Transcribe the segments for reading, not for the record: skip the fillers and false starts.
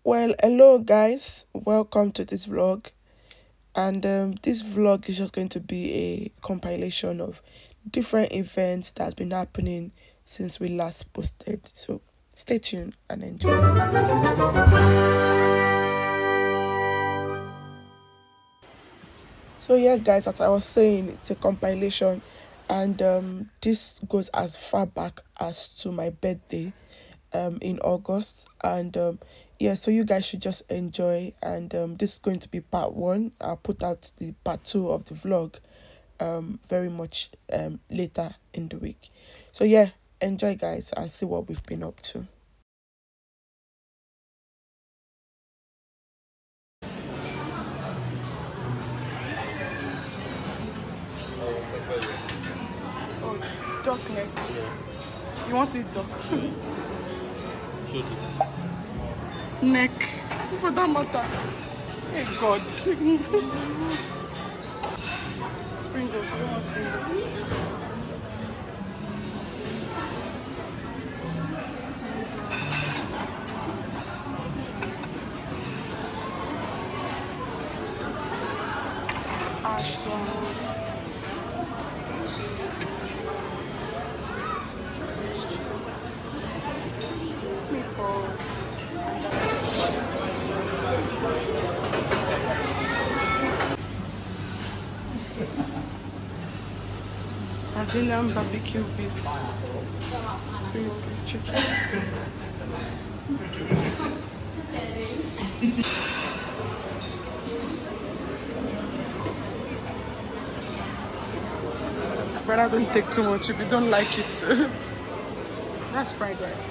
Well, hello guys, welcome to this vlog. And this vlog is just going to be a compilation of different events that's been happening since we last posted. So stay tuned and enjoy. So yeah guys, as I was saying, it's a compilation, and this goes as far back as to my birthday in August. And yeah, so you guys should just enjoy. And this is going to be part 1. I'll put out the part 2 of the vlog very much later in the week. So yeah, enjoy guys and see what we've been up to. Oh, duck neck. Yeah. You want to eat duck? Show this. Neck. For that matter. Hey God. Sprinkles. You don't want sprinkles. Brazilian barbecue beef, chicken. Brother, don't take too much if you don't like it. That's fried rice.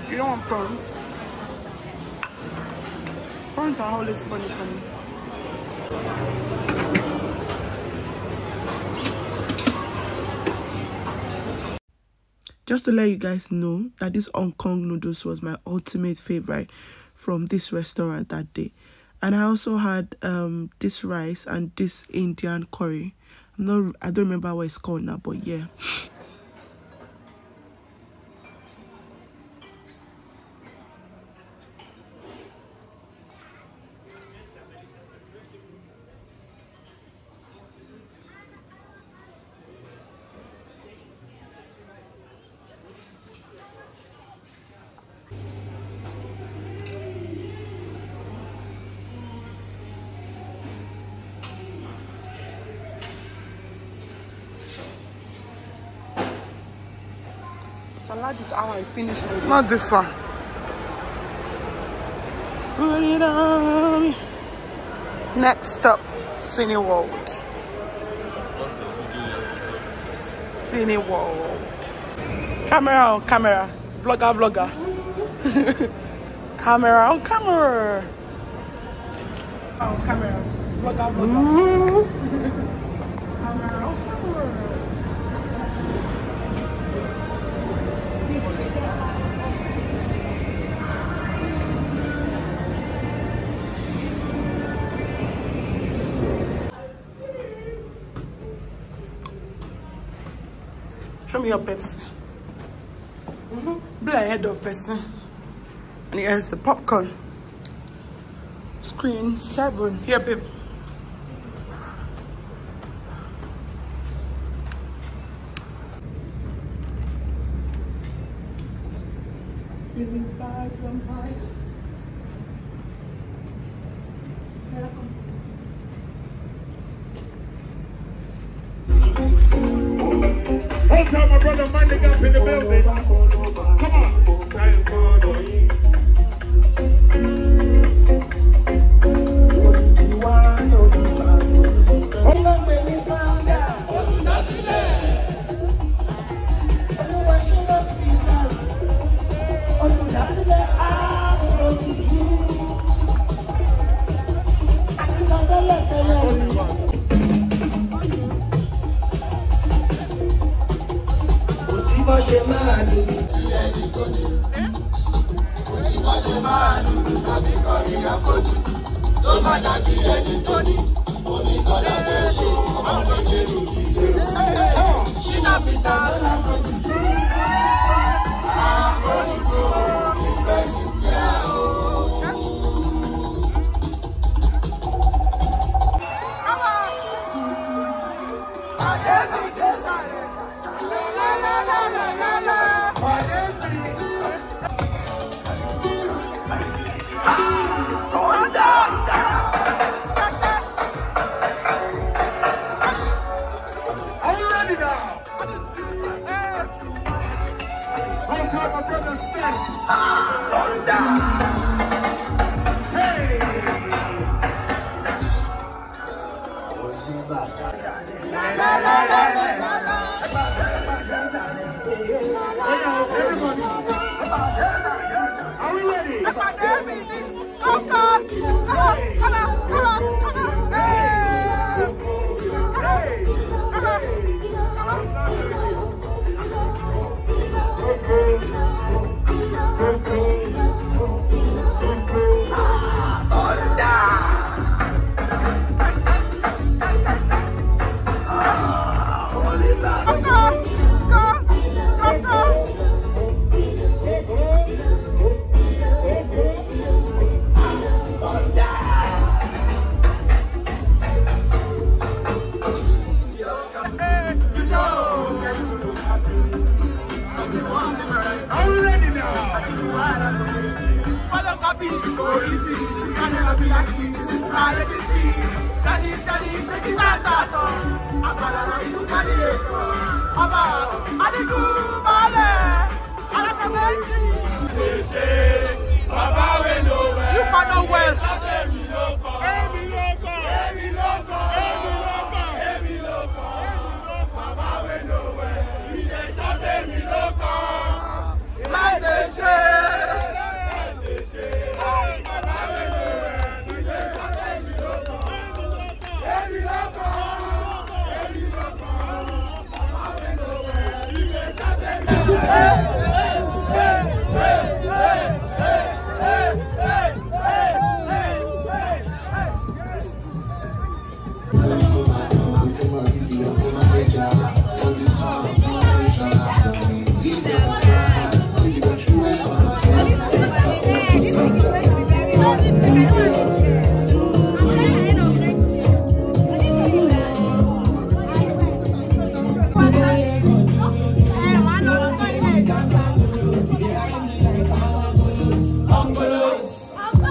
You don't want prawns? Prawns are always funny. Just to let you guys know that this Hong Kong noodles was my ultimate favorite from this restaurant that day. And I also had this rice and this Indian curry. I don't remember what it's called now, but yeah. Salad is how I finish my day. Not this one. Next up, Cineworld. Cineworld. Camera on camera. Vlogger. Camera on camera. On camera. Vlogger. Camera on camera. Show me your Pepsi. Be ahead of person. And here's the popcorn. Screen 7. Here, babe. Feeling vibes on vibes. Hold time, my brother, minding up in the building. Come on. Time for the Shina Are we ready? Come on.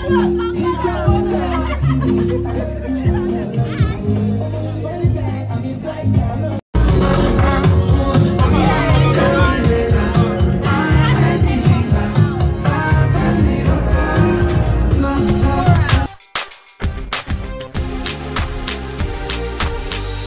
Look.